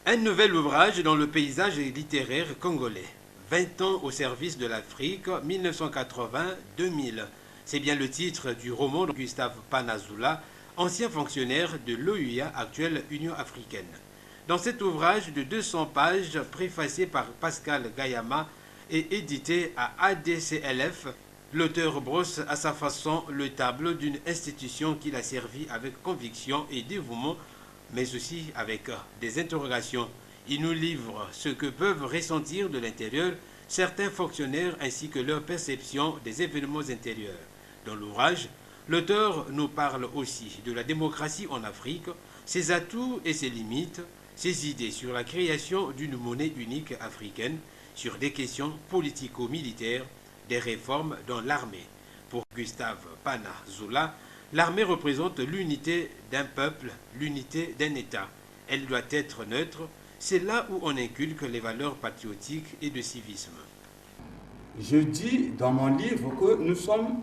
Un nouvel ouvrage dans le paysage littéraire congolais. 20 ans au service de l'Afrique, 1980-2000. C'est bien le titre du roman de Gustave Panazoula, ancien fonctionnaire de l'OUA, actuelle Union africaine. Dans cet ouvrage de 200 pages, préfacé par Pascal Gayama et édité à ADCLF, l'auteur brosse à sa façon le tableau d'une institution qu'il a servi avec conviction et dévouement, mais aussi avec des interrogations. Il nous livre ce que peuvent ressentir de l'intérieur certains fonctionnaires ainsi que leur perception des événements intérieurs. Dans l'ouvrage, l'auteur nous parle aussi de la démocratie en Afrique, ses atouts et ses limites, ses idées sur la création d'une monnaie unique africaine, sur des questions politico-militaires, des réformes dans l'armée. Pour Gustave Panazoula, l'armée représente l'unité d'un peuple, l'unité d'un État. Elle doit être neutre. C'est là où on inculque les valeurs patriotiques et de civisme. Je dis dans mon livre que nous sommes,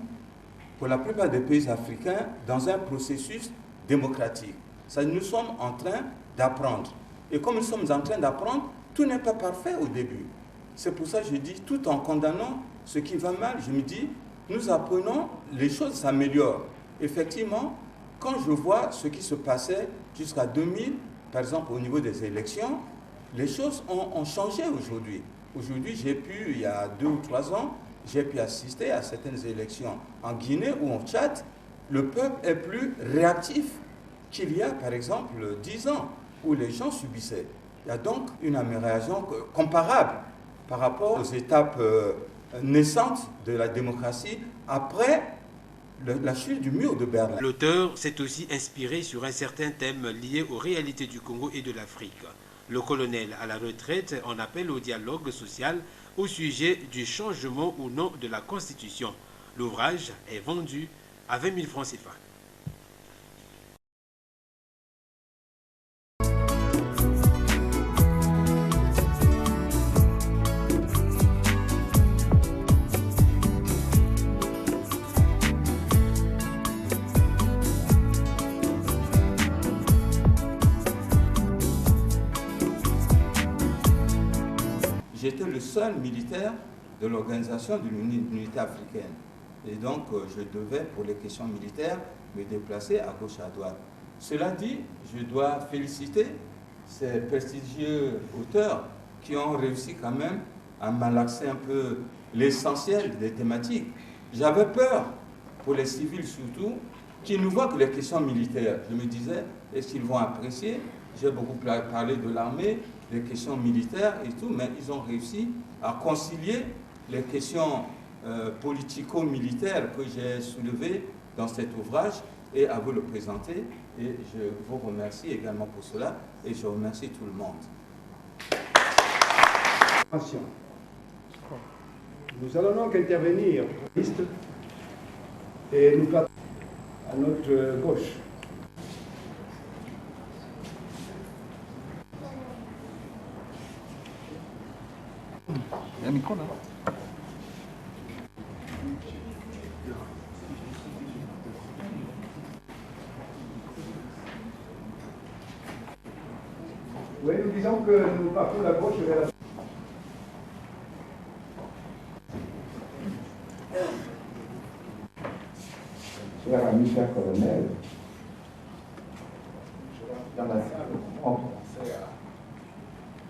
pour la plupart des pays africains, dans un processus démocratique. Nous sommes en train d'apprendre. Et comme nous sommes en train d'apprendre, tout n'est pas parfait au début. C'est pour ça que je dis, tout en condamnant ce qui va mal, je me dis, nous apprenons, les choses s'améliorent. Effectivement, quand je vois ce qui se passait jusqu'à 2000, par exemple au niveau des élections, les choses ont changé aujourd'hui. Aujourd'hui, il y a 2 ou 3 ans, j'ai pu assister à certaines élections en Guinée ou en Tchad. Le peuple est plus réactif qu'il y a, par exemple, 10 ans, où les gens subissaient. Il y a donc une amélioration comparable par rapport aux étapes naissantes de la démocratie après la chute du mur de Berlin. L'auteur s'est aussi inspiré sur un certain thème lié aux réalités du Congo et de l'Afrique. Le colonel à la retraite en appelle au dialogue social au sujet du changement ou non de la Constitution. L'ouvrage est vendu à 20 000 francs CFA. J'étais le seul militaire de l'organisation de l'unité africaine. Et donc, je devais, pour les questions militaires, me déplacer à gauche et à droite. Cela dit, je dois féliciter ces prestigieux auteurs qui ont réussi quand même à malaxer un peu l'essentiel des thématiques. J'avais peur, pour les civils surtout, qu'ils ne voient que les questions militaires. Je me disais, est-ce qu'ils vont apprécier? J'ai beaucoup parlé de l'armée, des questions militaires et tout, mais ils ont réussi à concilier les questions politico-militaires que j'ai soulevées dans cet ouvrage et à vous le présenter. Et je vous remercie également pour cela et je remercie tout le monde. Nous allons donc intervenir et nous partons à notre gauche. Il y a un micro là. Oui, nous disons que nous partons de la gauche vers la... Cher ami, cher colonel, dans la salle, on commençait à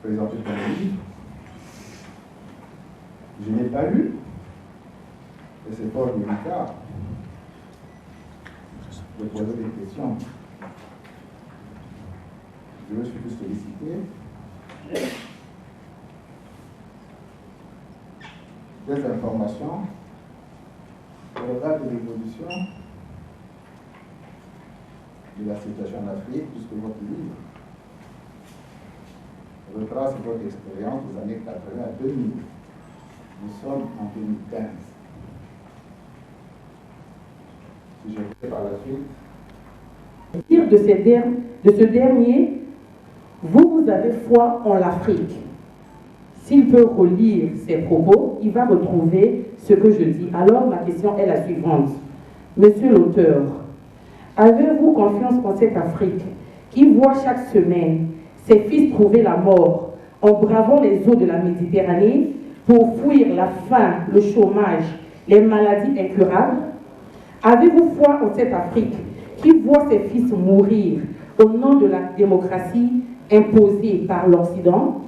présenter ton livre. Je n'ai pas lu, et c'est fort délicat de poser des questions. Je veux surtout solliciter des informations sur le cadre de l'évolution de la situation en Afrique, puisque votre livre retrace votre expérience des années 80 à 2000. Nous sommes en 2015. Si je fais par la suite. De ce dernier, vous avez foi en l'Afrique. S'il peut relire ses propos, il va retrouver ce que je dis. Alors, ma question est la suivante. Monsieur l'auteur, avez-vous confiance en cette Afrique qui voit chaque semaine ses fils trouver la mort en bravant les eaux de la Méditerranée pour fuir la faim, le chômage, les maladies incurables? Avez-vous foi en cette Afrique qui voit ses fils mourir au nom de la démocratie imposée par l'Occident?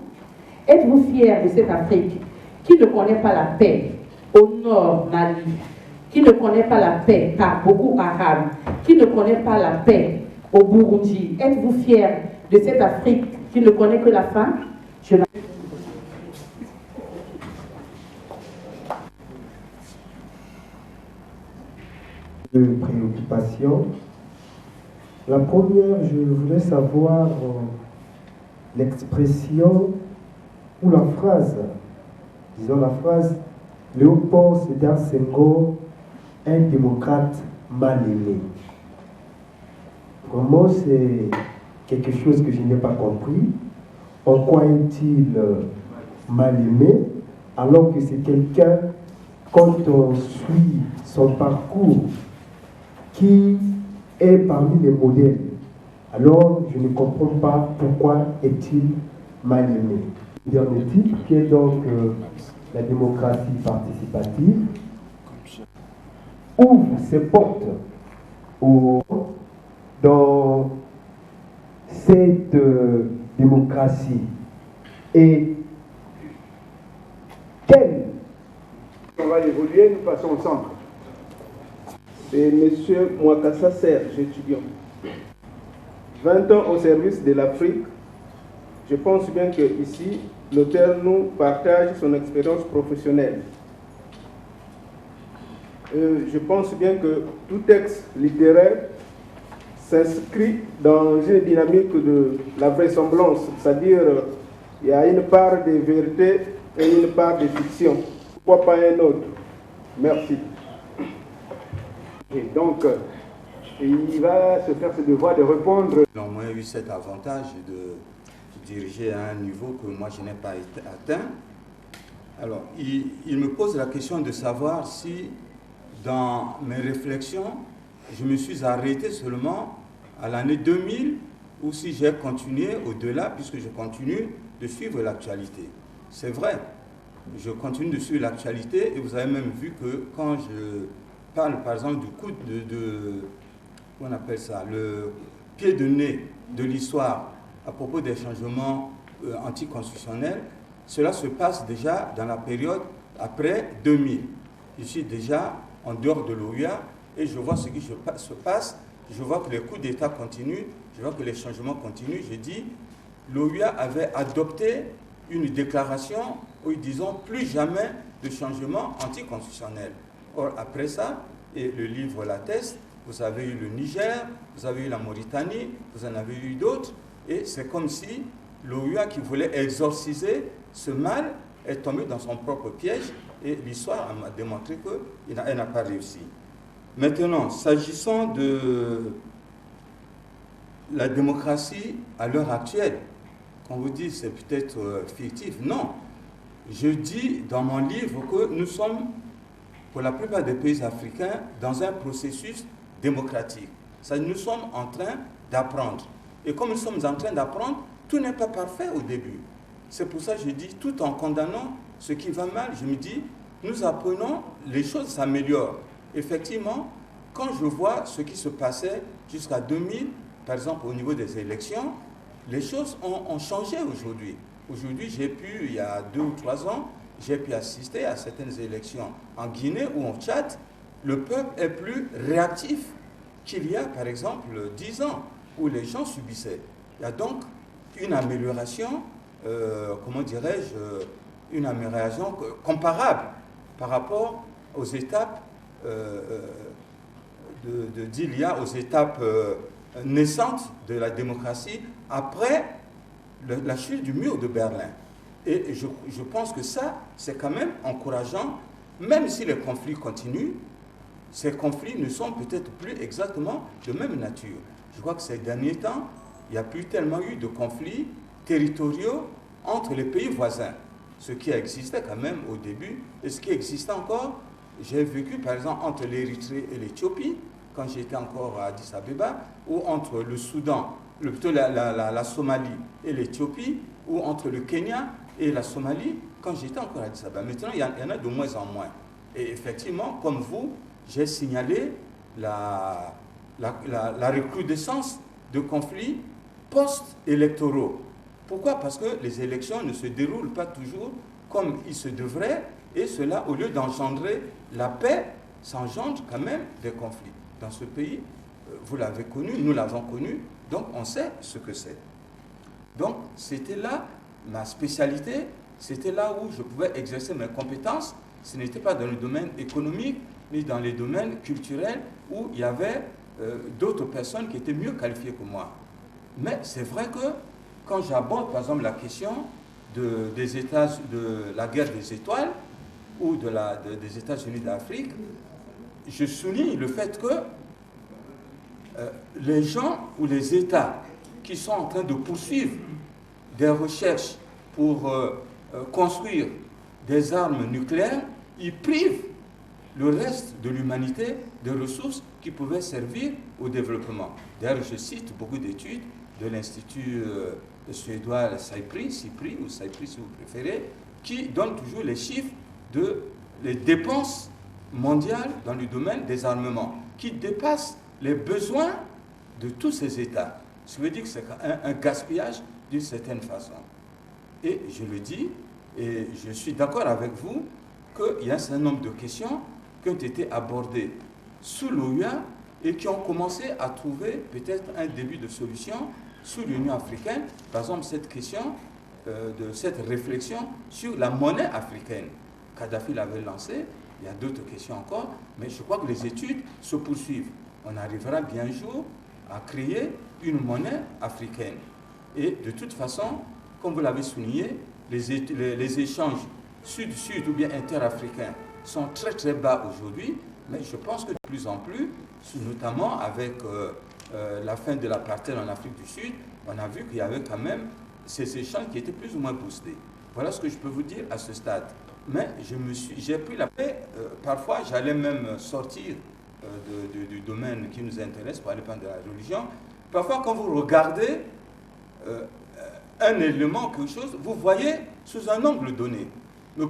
Êtes-vous fiers de cette Afrique qui ne connaît pas la paix au nord Mali, qui ne connaît pas la paix par Boko Haram, qui ne connaît pas la paix au Burundi? Êtes-vous fiers de cette Afrique qui ne connaît que la faim? De préoccupation. La première, je voulais savoir l'expression ou la phrase, disons la phrase « Léopold Sédar Senghor, un démocrate mal aimé ». Vraiment, c'est quelque chose que je n'ai pas compris. En quoi est-il mal aimé alors que c'est quelqu'un, quand on suit son parcours, qui est parmi les modèles? Alors, je ne comprends pas pourquoi est-il mal aimé. Le dernier titre, qui est donc la démocratie participative, ouvre ses portes dans cette démocratie. Et quelle... On va évoluer, nous passons au centre. C'est M. Mwakassa Serge, étudiant. 20 ans au service de l'Afrique. Je pense bien qu'ici, l'auteur nous partage son expérience professionnelle. Je pense bien que tout texte littéraire s'inscrit dans une dynamique de la vraisemblance, c'est-à-dire il y a une part de vérité et une part de fiction. Pourquoi pas un autre? Merci. Et donc, il va se faire ce devoir de répondre. J'ai au moins eu cet avantage de diriger à un niveau que moi je n'ai pas atteint. Alors, il me pose la question de savoir si, dans mes réflexions, je me suis arrêté seulement à l'année 2000 ou si j'ai continué au-delà, puisque je continue de suivre l'actualité. C'est vrai, je continue de suivre l'actualité et vous avez même vu que quand je parle par exemple du coup on appelle ça, le pied de nez de l'histoire à propos des changements anticonstitutionnels, cela se passe déjà dans la période après 2000. Je suis déjà en dehors de l'OUA et je vois ce qui se passe, je vois que les coups d'État continuent, je vois que les changements continuent. Je dis, l'OUA avait adopté une déclaration où ils disent plus jamais de changements anticonstitutionnels. Or, après ça, et le livre l'atteste, vous avez eu le Niger, vous avez eu la Mauritanie, vous en avez eu d'autres, et c'est comme si l'OUA qui voulait exorciser ce mal est tombé dans son propre piège, et l'histoire a démontré qu'elle n'a pas réussi. Maintenant, s'agissant de la démocratie à l'heure actuelle, quand vous dites c'est peut-être fictif, non. Je dis dans mon livre que nous sommes, pour la plupart des pays africains, dans un processus démocratique. Ça, nous sommes en train d'apprendre. Et comme nous sommes en train d'apprendre, tout n'est pas parfait au début. C'est pour ça que je dis, tout en condamnant ce qui va mal, je me dis, nous apprenons, les choses s'améliorent. Effectivement, quand je vois ce qui se passait jusqu'à 2000, par exemple au niveau des élections, les choses ont changé aujourd'hui. Aujourd'hui, il y a 2 ou 3 ans, j'ai pu assister à certaines élections en Guinée ou en Tchad. Le peuple est plus réactif qu'il y a, par exemple, 10 ans, où les gens subissaient. Il y a donc une amélioration, comment dirais-je, une amélioration comparable par rapport aux étapes d'il y a aux étapes naissantes de la démocratie après la chute du mur de Berlin. Et je pense que ça, c'est quand même encourageant, même si les conflits continuent, ces conflits ne sont peut-être plus exactement de même nature. Je crois que ces derniers temps, il n'y a plus tellement eu de conflits territoriaux entre les pays voisins. Ce qui existait quand même au début, et ce qui existe encore, j'ai vécu par exemple entre l'Érythrée et l'Éthiopie, quand j'étais encore à Addis Abeba, ou entre le Soudan plutôt la Somalie et l'Éthiopie, ou entre le Kenya et la Somalie, quand j'étais encore à Addis Abeba. Maintenant, il y en a de moins en moins. Et effectivement, comme vous, j'ai signalé la recrudescence de conflits post-électoraux. Pourquoi? Parce que les élections ne se déroulent pas toujours comme il se devrait, et cela, au lieu d'engendrer la paix, ça engendre quand même des conflits. Dans ce pays, vous l'avez connu, nous l'avons connu, donc on sait ce que c'est. Donc c'était là ma spécialité, c'était là où je pouvais exercer mes compétences. Ce n'était pas dans le domaine économique, ni dans les domaines culturels où il y avait d'autres personnes qui étaient mieux qualifiées que moi. Mais c'est vrai que quand j'aborde par exemple la question de la guerre des étoiles ou des États-Unis d'Afrique, je souligne le fait que les gens ou les États qui sont en train de poursuivre des recherches pour construire des armes nucléaires, ils privent le reste de l'humanité de ressources qui pouvaient servir au développement. D'ailleurs, je cite beaucoup d'études de l'Institut suédois CIPRI ou CIPRI si vous préférez, qui donnent toujours les chiffres des dépenses mondiales dans le domaine des armements, qui dépassent les besoins de tous ces États. Ce qui veut dire que c'est un gaspillage d'une certaine façon. Et je le dis, et je suis d'accord avec vous, qu'il y a un certain nombre de questions qui ont été abordées sous l'OUA et qui ont commencé à trouver peut-être un début de solution sous l'Union africaine. Par exemple, cette question, de cette réflexion sur la monnaie africaine. Kadhafi l'avait lancée, il y a d'autres questions encore, mais je crois que les études se poursuivent. On arrivera bien un jour à créer une monnaie africaine. Et de toute façon, comme vous l'avez souligné, les échanges sud-sud ou bien interafricains sont très très bas aujourd'hui, mais je pense que de plus en plus, notamment avec la fin de l'apartheid en Afrique du Sud, on a vu qu'il y avait quand même ces échanges qui étaient plus ou moins boostés. Voilà ce que je peux vous dire à ce stade. Mais j'ai pris la paix. Parfois, j'allais même sortir du domaine qui nous intéresse pour aller prendre de la religion. Parfois, quand vous regardez un élément, quelque chose, vous voyez sous un angle donné. Mais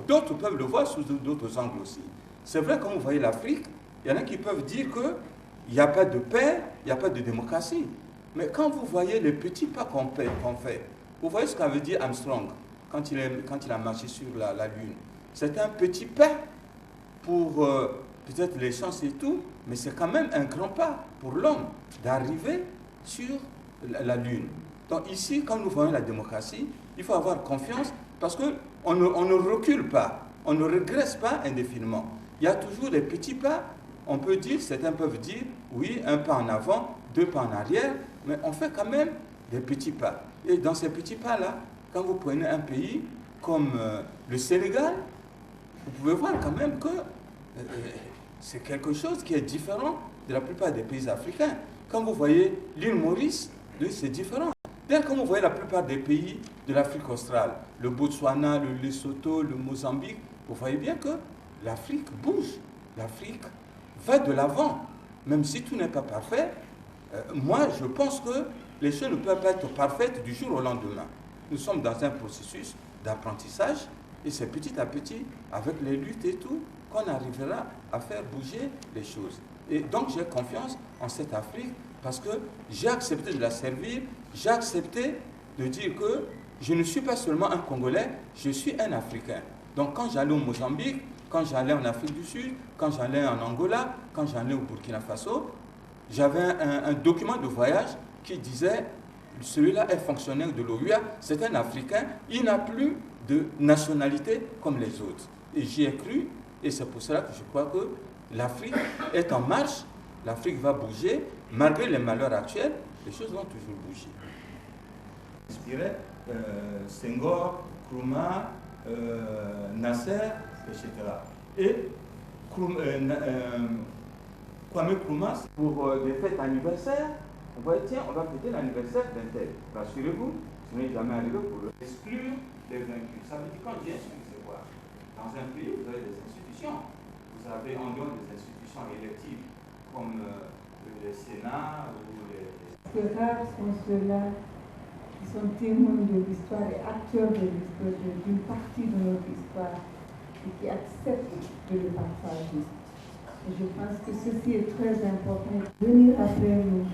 d'autres peuvent le voir sous d'autres angles aussi. C'est vrai, quand vous voyez l'Afrique, il y en a qui peuvent dire qu'il n'y a pas de paix, il n'y a pas de démocratie. Mais quand vous voyez les petits pas qu'on fait, vous voyez ce qu'avait dit Armstrong quand il a marché sur la Lune. C'est un petit pas pour peut-être les chances et tout, mais c'est quand même un grand pas pour l'homme d'arriver sur la Lune. Donc ici, quand nous voyons la démocratie, il faut avoir confiance parce qu'on ne recule pas, on ne régresse pas indéfiniment. Il y a toujours des petits pas. On peut dire, certains peuvent dire, oui, un pas en avant, 2 pas en arrière, mais on fait quand même des petits pas. Et dans ces petits pas-là, quand vous prenez un pays comme le Sénégal, vous pouvez voir quand même que c'est quelque chose qui est différent de la plupart des pays africains. Quand vous voyez l'île Maurice, c'est différent. D'ailleurs, quand vous voyez la plupart des pays de l'Afrique australe, le Botswana, le Lesotho, le Mozambique, vous voyez bien que l'Afrique bouge, l'Afrique va de l'avant. Même si tout n'est pas parfait, moi je pense que les choses ne peuvent pas être parfaites du jour au lendemain. Nous sommes dans un processus d'apprentissage et c'est petit à petit, avec les luttes et tout, qu'on arrivera à faire bouger les choses. Et donc j'ai confiance en cette Afrique parce que j'ai accepté de la servir, j'ai accepté de dire que je ne suis pas seulement un Congolais, je suis un Africain. Donc quand j'allais au Mozambique, quand j'allais en Afrique du Sud, quand j'allais en Angola, quand j'allais au Burkina Faso, j'avais un document de voyage qui disait celui-là est fonctionnaire de l'OUA, c'est un Africain, il n'a plus de nationalité comme les autres. Et j'y ai cru, et c'est pour cela que je crois que l'Afrique est en marche, l'Afrique va bouger, malgré les malheurs actuels, les choses vont toujours bouger. Inspiré, Senghor, Nkrumah, Nasser, etc. Et Kwame Nkrumah, pour des fêtes anniversaires, on va dire, tiens, on va fêter l'anniversaire d'un tel. Rassurez-vous, ce n'est jamais arrivé pour exclure les vaincus. Ça veut dire quand bien sûr, c'est quoi? Dans un pays, vous avez des institutions. Vous avez en dehors des institutions électives, comme le Sénat ou les que rares sont ceux-là qui sont témoins de l'histoire et acteurs de l'histoire, d'une partie de notre histoire, et qui acceptent de le partager. Et je pense que ceci est très important. Venir après nous